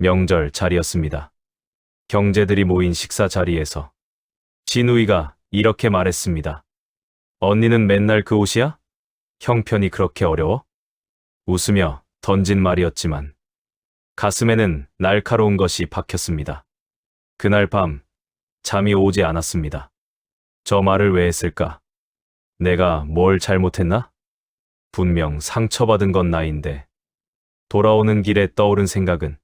명절 자리였습니다. 형제들이 모인 식사 자리에서 진우이가 이렇게 말했습니다. 언니는 맨날 그 옷이야? 형편이 그렇게 어려워? 웃으며 던진 말이었지만 가슴에는 날카로운 것이 박혔습니다. 그날 밤 잠이 오지 않았습니다. 저 말을 왜 했을까? 내가 뭘 잘못했나? 분명 상처받은 건 나인데 돌아오는 길에 떠오른 생각은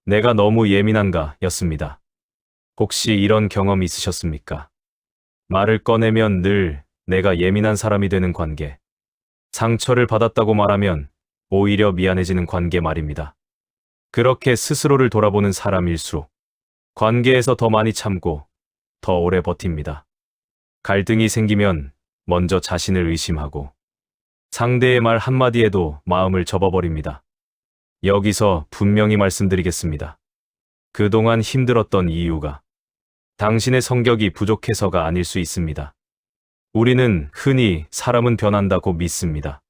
내가 너무 예민한가 였습니다. 혹시 이런 경험 있으셨습니까? 말을 꺼내면 늘 내가 예민한 사람이 되는 관계. 상처를 받았다고 말하면 오히려 미안해지는 관계 말입니다. 그렇게 스스로를 돌아보는 사람일수록 관계에서 더 많이 참고 더 오래 버팁니다. 갈등이 생기면 먼저 자신을 의심하고 상대의 말 한마디에도 마음을 접어버립니다. 여기서 분명히 말씀드리겠습니다. 그동안 힘들었던 이유가 당신의 성격이 부족해서가 아닐 수 있습니다. 우리는 흔히 사람은 변한다고 믿습니다.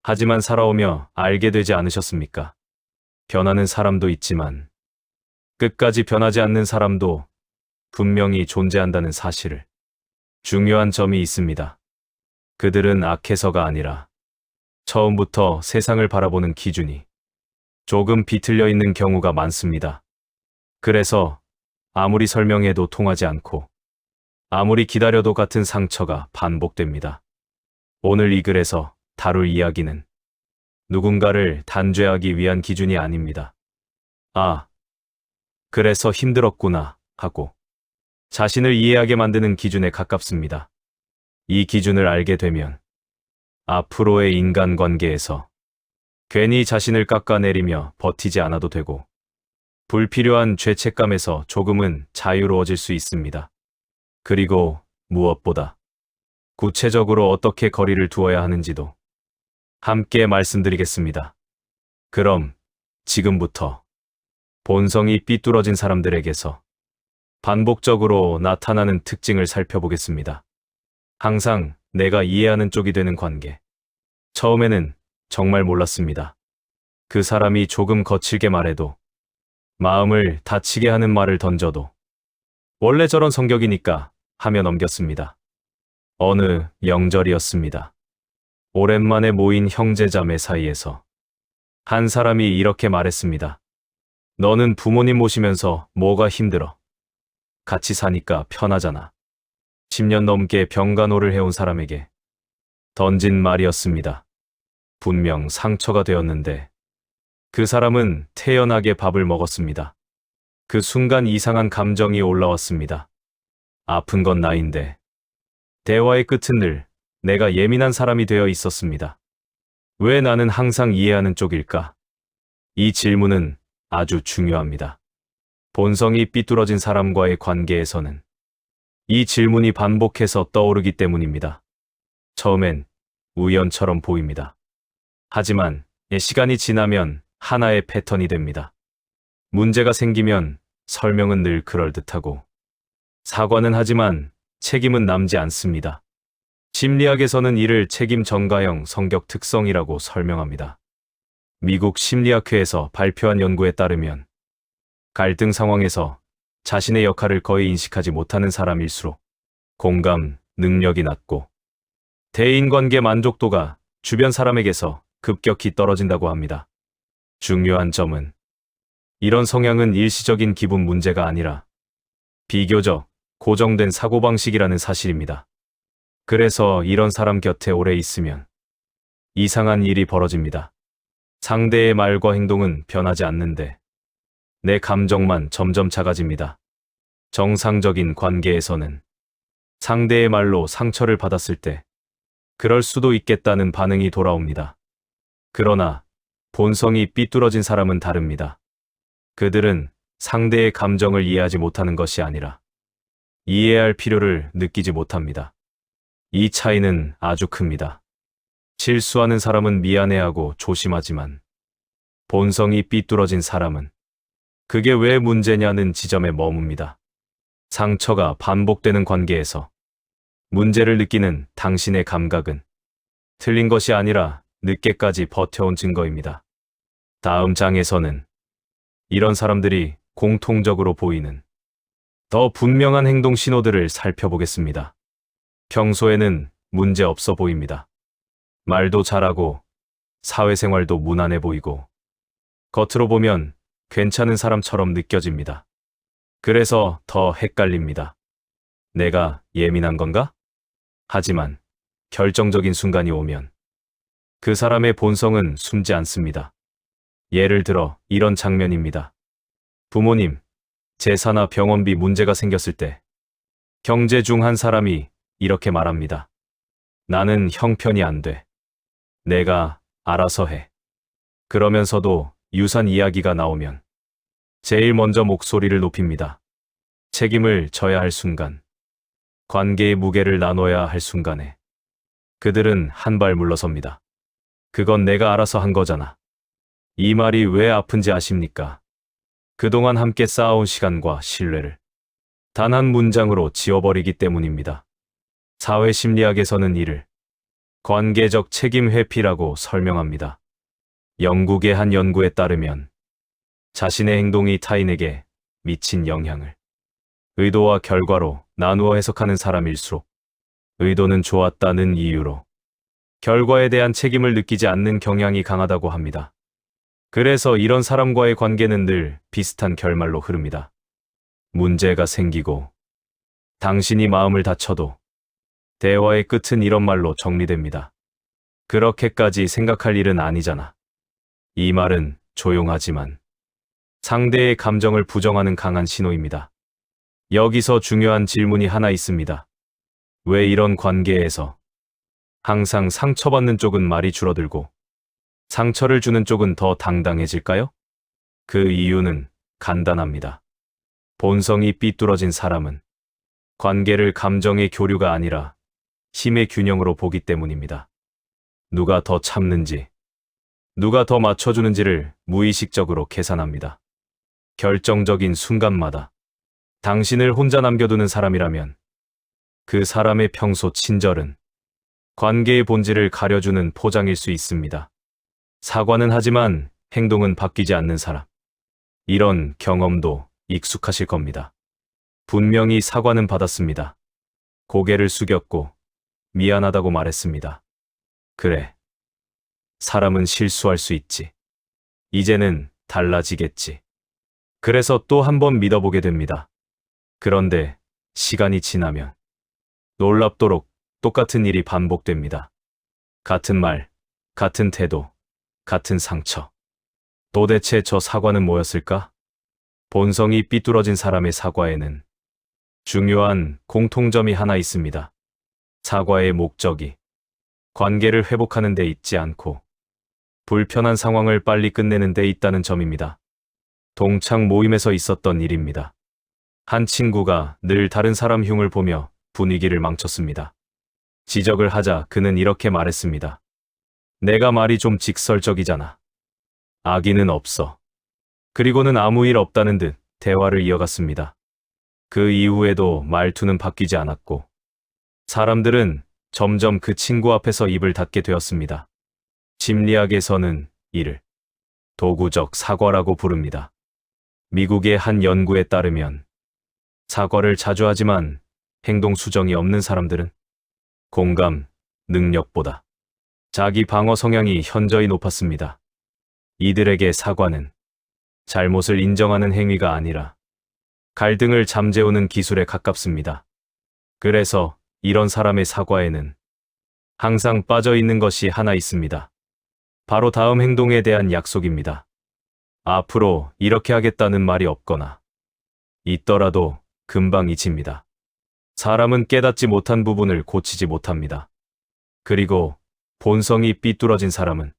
하지만 살아오며 알게 되지 않으셨습니까? 변하는 사람도 있지만 끝까지 변하지 않는 사람도 분명히 존재한다는 사실을. 중요한 점이 있습니다. 그들은 악해서가 아니라 처음부터 세상을 바라보는 기준이 조금 비틀려 있는 경우가 많습니다. 그래서 아무리 설명해도 통하지 않고 아무리 기다려도 같은 상처가 반복됩니다. 오늘 이 글에서 다룰 이야기는 누군가를 단죄하기 위한 기준이 아닙니다. 아, 그래서 힘들었구나 하고 자신을 이해하게 만드는 기준에 가깝습니다. 이 기준을 알게 되면 앞으로의 인간관계에서 괜히 자신을 깎아내리며 버티지 않아도 되고 불필요한 죄책감에서 조금은 자유로워질 수 있습니다. 그리고 무엇보다 구체적으로 어떻게 거리를 두어야 하는지도 함께 말씀드리겠습니다. 그럼 지금부터 본성이 삐뚤어진 사람들에게서 반복적으로 나타나는 특징을 살펴보겠습니다. 항상 내가 이해하는 쪽이 되는 관계. 처음에는 정말 몰랐습니다. 그 사람이 조금 거칠게 말해도 마음을 다치게 하는 말을 던져도 원래 저런 성격이니까 하며 넘겼습니다. 어느 명절이었습니다. 오랜만에 모인 형제자매 사이에서 한 사람이 이렇게 말했습니다. 너는 부모님 모시면서 뭐가 힘들어? 같이 사니까 편하잖아. 10년 넘게 병간호를 해온 사람에게 던진 말이었습니다. 분명 상처가 되었는데 그 사람은 태연하게 밥을 먹었습니다. 그 순간 이상한 감정이 올라왔습니다. 아픈 건 나인데 대화의 끝은 늘 내가 예민한 사람이 되어 있었습니다. 왜 나는 항상 이해하는 쪽일까? 이 질문은 아주 중요합니다. 본성이 삐뚤어진 사람과의 관계에서는 이 질문이 반복해서 떠오르기 때문입니다. 처음엔 우연처럼 보입니다. 하지만 시간이 지나면 하나의 패턴이 됩니다. 문제가 생기면 설명은 늘 그럴듯하고 사과는 하지만 책임은 남지 않습니다. 심리학에서는 이를 책임 전가형 성격 특성이라고 설명합니다. 미국 심리학회에서 발표한 연구에 따르면 갈등 상황에서 자신의 역할을 거의 인식하지 못하는 사람일수록 공감 능력이 낮고 대인관계 만족도가 주변 사람에게서 급격히 떨어진다고 합니다. 중요한 점은 이런 성향은 일시적인 기분 문제가 아니라 비교적 고정된 사고방식이라는 사실입니다. 그래서 이런 사람 곁에 오래 있으면 이상한 일이 벌어집니다. 상대의 말과 행동은 변하지 않는데 내 감정만 점점 작아집니다. 정상적인 관계에서는 상대의 말로 상처를 받았을 때 그럴 수도 있겠다는 반응이 돌아옵니다. 그러나 본성이 삐뚤어진 사람은 다릅니다. 그들은 상대의 감정을 이해하지 못하는 것이 아니라 이해할 필요를 느끼지 못합니다. 이 차이는 아주 큽니다. 실수하는 사람은 미안해하고 조심하지만 본성이 삐뚤어진 사람은 그게 왜 문제냐는 지점에 머뭅니다. 상처가 반복되는 관계에서 문제를 느끼는 당신의 감각은 틀린 것이 아니라 늦게까지 버텨온 증거입니다. 다음 장에서는 이런 사람들이 공통적으로 보이는 더 분명한 행동 신호들을 살펴보겠습니다. 평소에는 문제 없어 보입니다. 말도 잘하고 사회생활도 무난해 보이고 겉으로 보면 괜찮은 사람처럼 느껴집니다. 그래서 더 헷갈립니다. 내가 예민한 건가? 하지만 결정적인 순간이 오면 그 사람의 본성은 숨지 않습니다. 예를 들어 이런 장면입니다. 부모님, 제사나 병원비 문제가 생겼을 때 형제 중 한 사람이 이렇게 말합니다. 나는 형편이 안 돼. 내가 알아서 해. 그러면서도 유산 이야기가 나오면 제일 먼저 목소리를 높입니다. 책임을 져야 할 순간, 관계의 무게를 나눠야 할 순간에 그들은 한 발 물러섭니다. 그건 내가 알아서 한 거잖아. 이 말이 왜 아픈지 아십니까? 그동안 함께 쌓아온 시간과 신뢰를 단 한 문장으로 지워버리기 때문입니다. 사회심리학에서는 이를 관계적 책임 회피라고 설명합니다. 영국의 한 연구에 따르면 자신의 행동이 타인에게 미친 영향을 의도와 결과로 나누어 해석하는 사람일수록 의도는 좋았다는 이유로 결과에 대한 책임을 느끼지 않는 경향이 강하다고 합니다. 그래서 이런 사람과의 관계는 늘 비슷한 결말로 흐릅니다. 문제가 생기고 당신이 마음을 다쳐도 대화의 끝은 이런 말로 정리됩니다. 그렇게까지 생각할 일은 아니잖아. 이 말은 조용하지만 상대의 감정을 부정하는 강한 신호입니다. 여기서 중요한 질문이 하나 있습니다. 왜 이런 관계에서 항상 상처받는 쪽은 말이 줄어들고 상처를 주는 쪽은 더 당당해질까요? 그 이유는 간단합니다. 본성이 삐뚤어진 사람은 관계를 감정의 교류가 아니라 힘의 균형으로 보기 때문입니다. 누가 더 참는지, 누가 더 맞춰주는지를 무의식적으로 계산합니다. 결정적인 순간마다 당신을 혼자 남겨두는 사람이라면 그 사람의 평소 친절은 관계의 본질을 가려주는 포장일 수 있습니다. 사과는 하지만 행동은 바뀌지 않는 사람. 이런 경험도 익숙하실 겁니다. 분명히 사과는 받았습니다. 고개를 숙였고 미안하다고 말했습니다. 그래. 사람은 실수할 수 있지. 이제는 달라지겠지. 그래서 또 한 번 믿어보게 됩니다. 그런데 시간이 지나면 놀랍도록 똑같은 일이 반복됩니다. 같은 말, 같은 태도, 같은 상처. 도대체 저 사과는 뭐였을까? 본성이 삐뚤어진 사람의 사과에는 중요한 공통점이 하나 있습니다. 사과의 목적이 관계를 회복하는 데 있지 않고 불편한 상황을 빨리 끝내는 데 있다는 점입니다. 동창 모임에서 있었던 일입니다. 한 친구가 늘 다른 사람 흉을 보며 분위기를 망쳤습니다. 지적을 하자 그는 이렇게 말했습니다. 내가 말이 좀 직설적이잖아. 악의는 없어. 그리고는 아무 일 없다는 듯 대화를 이어갔습니다. 그 이후에도 말투는 바뀌지 않았고 사람들은 점점 그 친구 앞에서 입을 닫게 되었습니다. 심리학에서는 이를 도구적 사과라고 부릅니다. 미국의 한 연구에 따르면 사과를 자주 하지만 행동 수정이 없는 사람들은 공감 능력보다 자기 방어 성향이 현저히 높았습니다. 이들에게 사과는 잘못을 인정하는 행위가 아니라 갈등을 잠재우는 기술에 가깝습니다. 그래서 이런 사람의 사과에는 항상 빠져 있는 것이 하나 있습니다. 바로 다음 행동에 대한 약속입니다. 앞으로 이렇게 하겠다는 말이 없거나 있더라도 금방 잊힙니다. 사람은 깨닫지 못한 부분을 고치지 못합니다. 그리고 본성이 삐뚤어진 사람은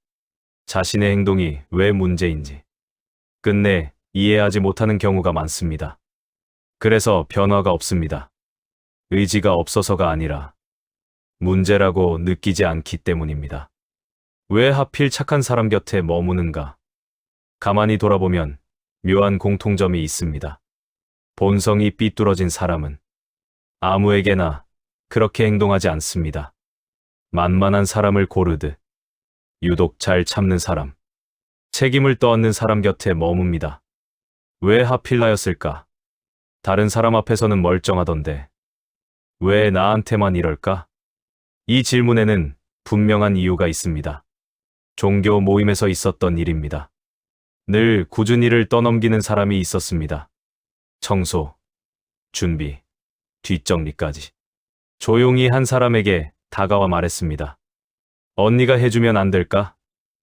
자신의 행동이 왜 문제인지 끝내 이해하지 못하는 경우가 많습니다. 그래서 변화가 없습니다. 의지가 없어서가 아니라 문제라고 느끼지 않기 때문입니다. 왜 하필 착한 사람 곁에 머무는가? 가만히 돌아보면 묘한 공통점이 있습니다. 본성이 삐뚤어진 사람은 아무에게나 그렇게 행동하지 않습니다. 만만한 사람을 고르듯 유독 잘 참는 사람, 책임을 떠안는 사람 곁에 머뭅니다. 왜 하필 나였을까? 다른 사람 앞에서는 멀쩡하던데. 왜 나한테만 이럴까? 이 질문에는 분명한 이유가 있습니다. 종교 모임에서 있었던 일입니다. 늘 꾸준히 일을 떠넘기는 사람이 있었습니다. 청소, 준비, 뒷정리까지. 조용히 한 사람에게 다가와 말했습니다. 언니가 해주면 안 될까?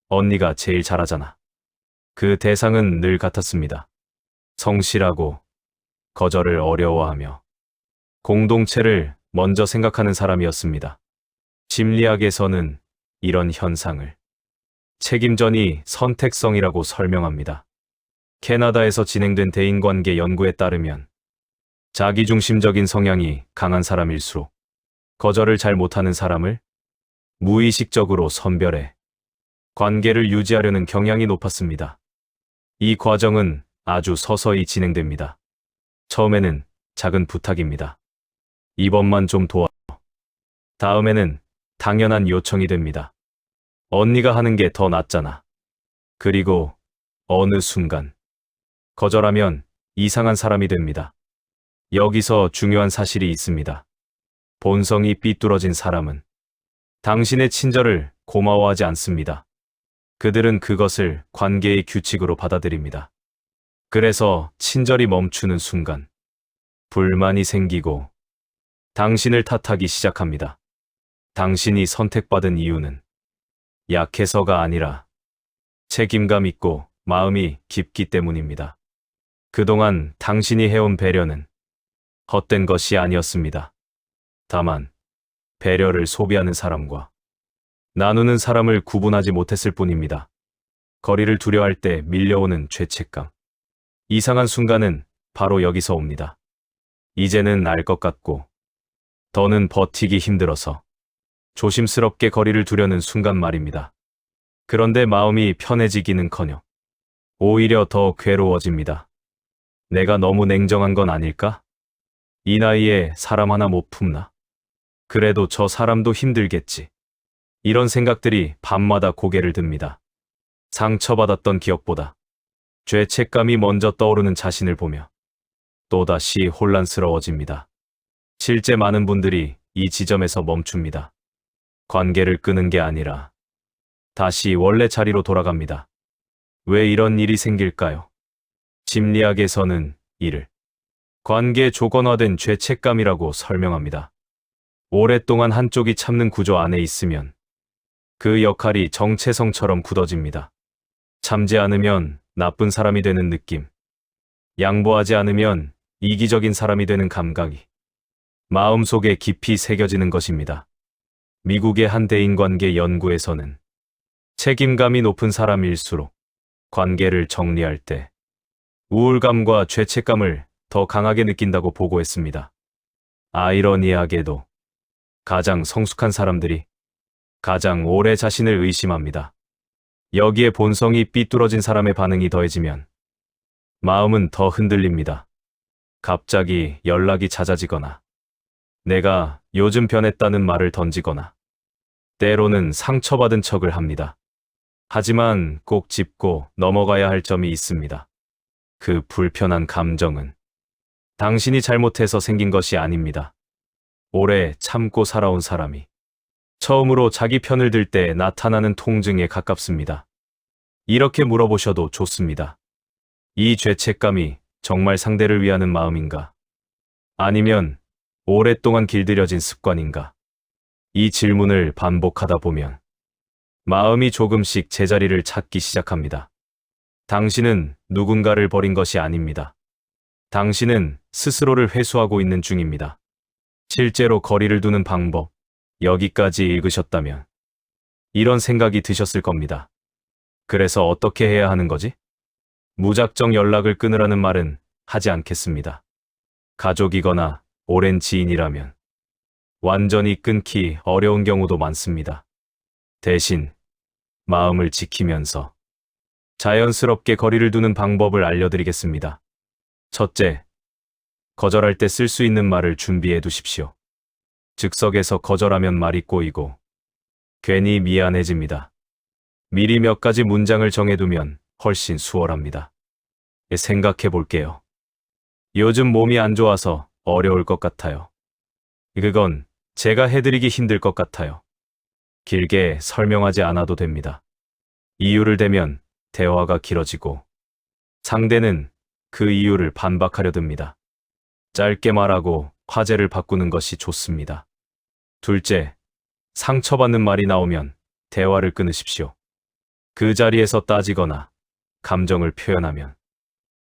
언니가 제일 잘하잖아. 그 대상은 늘 같았습니다. 성실하고 거절을 어려워하며 공동체를 먼저 생각하는 사람이었습니다. 심리학에서는 이런 현상을 책임전이 선택성이라고 설명합니다. 캐나다에서 진행된 대인관계 연구에 따르면 자기중심적인 성향이 강한 사람일수록 거절을 잘 못하는 사람을 무의식적으로 선별해 관계를 유지하려는 경향이 높았습니다. 이 과정은 아주 서서히 진행됩니다. 처음에는 작은 부탁입니다. 이번만 좀 도와줘. 다음에는 당연한 요청이 됩니다. 언니가 하는 게 더 낫잖아. 그리고 어느 순간 거절하면 이상한 사람이 됩니다. 여기서 중요한 사실이 있습니다. 본성이 삐뚤어진 사람은 당신의 친절을 고마워하지 않습니다. 그들은 그것을 관계의 규칙으로 받아들입니다. 그래서 친절이 멈추는 순간 불만이 생기고 당신을 탓하기 시작합니다. 당신이 선택받은 이유는 약해서가 아니라 책임감 있고 마음이 깊기 때문입니다. 그동안 당신이 해온 배려는 헛된 것이 아니었습니다. 다만 배려를 소비하는 사람과 나누는 사람을 구분하지 못했을 뿐입니다. 거리를 두려워할 때 밀려오는 죄책감. 이상한 순간은 바로 여기서 옵니다. 이제는 알 것 같고 더는 버티기 힘들어서 조심스럽게 거리를 두려는 순간 말입니다. 그런데 마음이 편해지기는커녕 오히려 더 괴로워집니다. 내가 너무 냉정한 건 아닐까? 이 나이에 사람 하나 못 품나? 그래도 저 사람도 힘들겠지. 이런 생각들이 밤마다 고개를 듭니다. 상처받았던 기억보다 죄책감이 먼저 떠오르는 자신을 보며 또다시 혼란스러워집니다. 실제 많은 분들이 이 지점에서 멈춥니다. 관계를 끄는 게 아니라 다시 원래 자리로 돌아갑니다. 왜 이런 일이 생길까요? 심리학에서는 이를 관계 조건화된 죄책감이라고 설명합니다. 오랫동안 한쪽이 참는 구조 안에 있으면 그 역할이 정체성처럼 굳어집니다. 참지 않으면 나쁜 사람이 되는 느낌, 양보하지 않으면 이기적인 사람이 되는 감각이 마음속에 깊이 새겨지는 것입니다. 미국의 한 대인관계 연구에서는 책임감이 높은 사람일수록 관계를 정리할 때 우울감과 죄책감을 더 강하게 느낀다고 보고했습니다. 아이러니하게도 가장 성숙한 사람들이 가장 오래 자신을 의심합니다. 여기에 본성이 삐뚤어진 사람의 반응이 더해지면 마음은 더 흔들립니다. 갑자기 연락이 잦아지거나 내가 요즘 변했다는 말을 던지거나 때로는 상처받은 척을 합니다. 하지만 꼭 짚고 넘어가야 할 점이 있습니다. 그 불편한 감정은 당신이 잘못해서 생긴 것이 아닙니다. 오래 참고 살아온 사람이 처음으로 자기 편을 들 때 나타나는 통증에 가깝습니다. 이렇게 물어보셔도 좋습니다. 이 죄책감이 정말 상대를 위하는 마음인가? 아니면 오랫동안 길들여진 습관인가? 이 질문을 반복하다 보면 마음이 조금씩 제자리를 찾기 시작합니다. 당신은 누군가를 버린 것이 아닙니다. 당신은 스스로를 회수하고 있는 중입니다. 실제로 거리를 두는 방법, 여기까지 읽으셨다면 이런 생각이 드셨을 겁니다. 그래서 어떻게 해야 하는 거지? 무작정 연락을 끊으라는 말은 하지 않겠습니다. 가족이거나 오랜 지인이라면 완전히 끊기 어려운 경우도 많습니다. 대신 마음을 지키면서 자연스럽게 거리를 두는 방법을 알려드리겠습니다. 첫째, 거절할 때 쓸 수 있는 말을 준비해 두십시오. 즉석에서 거절하면 말이 꼬이고 괜히 미안해집니다. 미리 몇 가지 문장을 정해두면 훨씬 수월합니다. 생각해 볼게요. 요즘 몸이 안 좋아서 어려울 것 같아요. 그건 제가 해드리기 힘들 것 같아요. 길게 설명하지 않아도 됩니다. 이유를 대면 대화가 길어지고 상대는 그 이유를 반박하려 듭니다. 짧게 말하고 화제를 바꾸는 것이 좋습니다. 둘째, 상처받는 말이 나오면 대화를 끊으십시오. 그 자리에서 따지거나 감정을 표현하면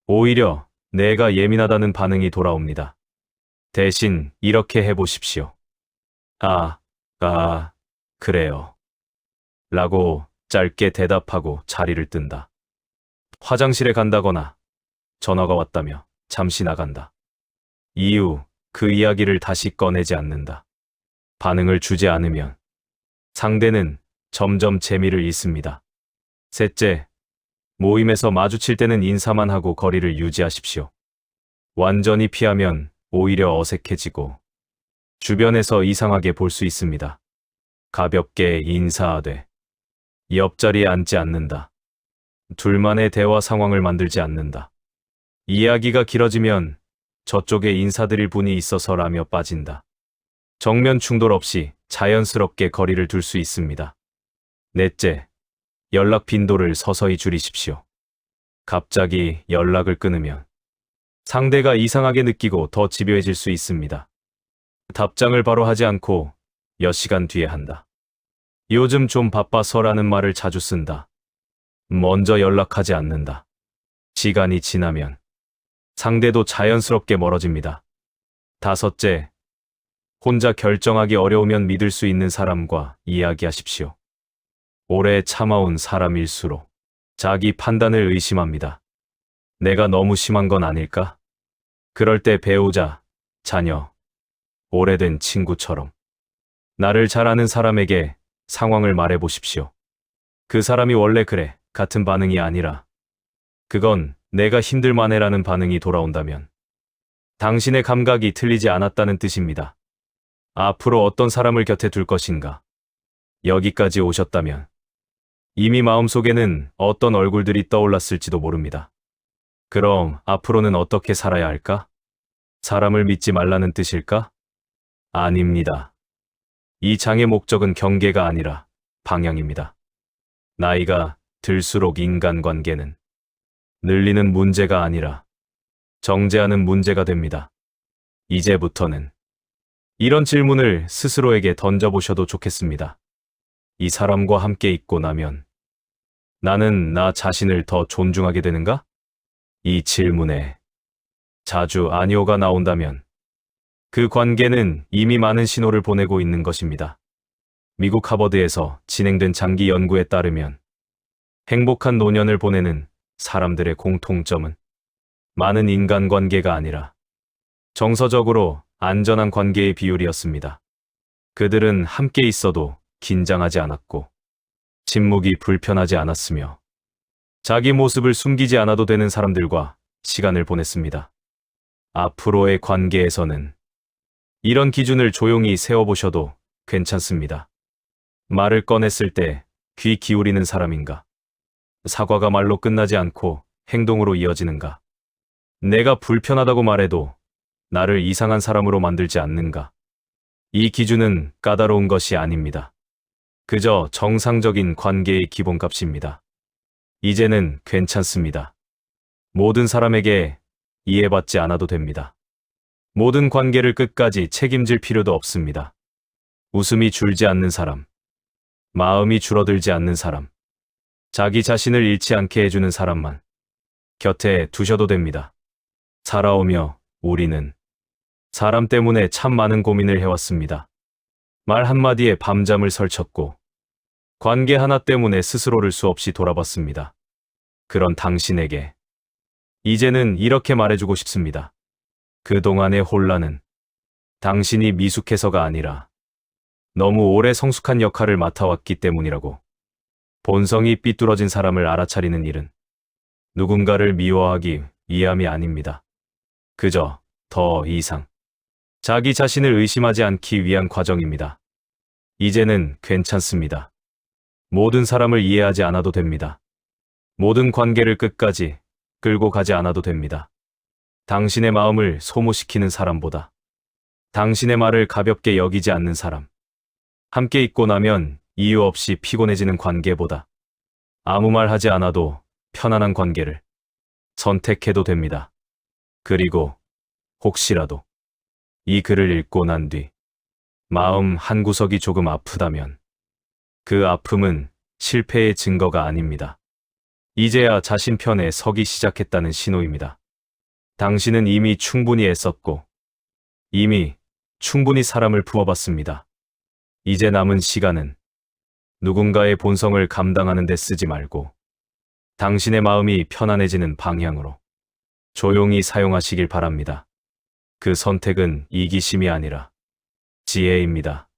오히려 내가 예민하다는 반응이 돌아옵니다. 대신 이렇게 해보십시오. 그래요. 라고 짧게 대답하고 자리를 뜬다. 화장실에 간다거나 전화가 왔다며 잠시 나간다. 이후 그 이야기를 다시 꺼내지 않는다. 반응을 주지 않으면 상대는 점점 재미를 잃습니다. 셋째, 모임에서 마주칠 때는 인사만 하고 거리를 유지하십시오. 완전히 피하면 오히려 어색해지고 주변에서 이상하게 볼 수 있습니다. 가볍게 인사하되 옆자리에 앉지 않는다. 둘만의 대화 상황을 만들지 않는다. 이야기가 길어지면 저쪽에 인사드릴 분이 있어서라며 빠진다. 정면 충돌 없이 자연스럽게 거리를 둘 수 있습니다. 넷째, 연락 빈도를 서서히 줄이십시오. 갑자기 연락을 끊으면 상대가 이상하게 느끼고 더 집요해질 수 있습니다. 답장을 바로 하지 않고 몇 시간 뒤에 한다. 요즘 좀 바빠서라는 말을 자주 쓴다. 먼저 연락하지 않는다. 시간이 지나면 상대도 자연스럽게 멀어집니다. 다섯째, 혼자 결정하기 어려우면 믿을 수 있는 사람과 이야기하십시오. 오래 참아온 사람일수록 자기 판단을 의심합니다. 내가 너무 심한 건 아닐까? 그럴 때 배우자, 자녀, 오래된 친구처럼 나를 잘 아는 사람에게 상황을 말해보십시오. 그 사람이 원래 그래 같은 반응이 아니라 그건 내가 힘들만해라는 반응이 돌아온다면 당신의 감각이 틀리지 않았다는 뜻입니다. 앞으로 어떤 사람을 곁에 둘 것인가? 여기까지 오셨다면 이미 마음속에는 어떤 얼굴들이 떠올랐을지도 모릅니다. 그럼 앞으로는 어떻게 살아야 할까? 사람을 믿지 말라는 뜻일까? 아닙니다. 이 장의 목적은 경계가 아니라 방향입니다. 나이가 들수록 인간관계는 늘리는 문제가 아니라 정제하는 문제가 됩니다. 이제부터는 이런 질문을 스스로에게 던져보셔도 좋겠습니다. 이 사람과 함께 있고 나면 나는 나 자신을 더 존중하게 되는가? 이 질문에 자주 아니오가 나온다면 그 관계는 이미 많은 신호를 보내고 있는 것입니다. 미국 하버드에서 진행된 장기 연구에 따르면 행복한 노년을 보내는 사람들의 공통점은 많은 인간관계가 아니라 정서적으로 안전한 관계의 비율이었습니다. 그들은 함께 있어도 긴장하지 않았고 침묵이 불편하지 않았으며 자기 모습을 숨기지 않아도 되는 사람들과 시간을 보냈습니다. 앞으로의 관계에서는 이런 기준을 조용히 세워보셔도 괜찮습니다. 말을 꺼냈을 때 귀 기울이는 사람인가? 사과가 말로 끝나지 않고 행동으로 이어지는가? 내가 불편하다고 말해도 나를 이상한 사람으로 만들지 않는가? 이 기준은 까다로운 것이 아닙니다. 그저 정상적인 관계의 기본값입니다. 이제는 괜찮습니다. 모든 사람에게 이해받지 않아도 됩니다. 모든 관계를 끝까지 책임질 필요도 없습니다. 웃음이 줄지 않는 사람, 마음이 줄어들지 않는 사람, 자기 자신을 잃지 않게 해주는 사람만 곁에 두셔도 됩니다. 살아오며 우리는 사람 때문에 참 많은 고민을 해왔습니다. 말 한마디에 밤잠을 설쳤고 관계 하나 때문에 스스로를 수없이 돌아봤습니다. 그런 당신에게 이제는 이렇게 말해주고 싶습니다. 그동안의 혼란은 당신이 미숙해서가 아니라 너무 오래 성숙한 역할을 맡아왔기 때문이라고. 본성이 삐뚤어진 사람을 알아차리는 일은 누군가를 미워하기 위함이 아닙니다. 그저 더 이상 자기 자신을 의심하지 않기 위한 과정입니다. 이제는 괜찮습니다. 모든 사람을 이해하지 않아도 됩니다. 모든 관계를 끝까지 끌고 가지 않아도 됩니다. 당신의 마음을 소모시키는 사람보다 당신의 말을 가볍게 여기지 않는 사람, 함께 있고 나면 이유 없이 피곤해지는 관계보다 아무 말 하지 않아도 편안한 관계를 선택해도 됩니다. 그리고 혹시라도 이 글을 읽고 난 뒤 마음 한구석이 조금 아프다면 그 아픔은 실패의 증거가 아닙니다. 이제야 자신 편에 서기 시작했다는 신호입니다. 당신은 이미 충분히 애썼고 이미 충분히 사람을 부어봤습니다. 이제 남은 시간은 누군가의 본성을 감당하는 데 쓰지 말고 당신의 마음이 편안해지는 방향으로 조용히 사용하시길 바랍니다. 그 선택은 이기심이 아니라 지혜입니다.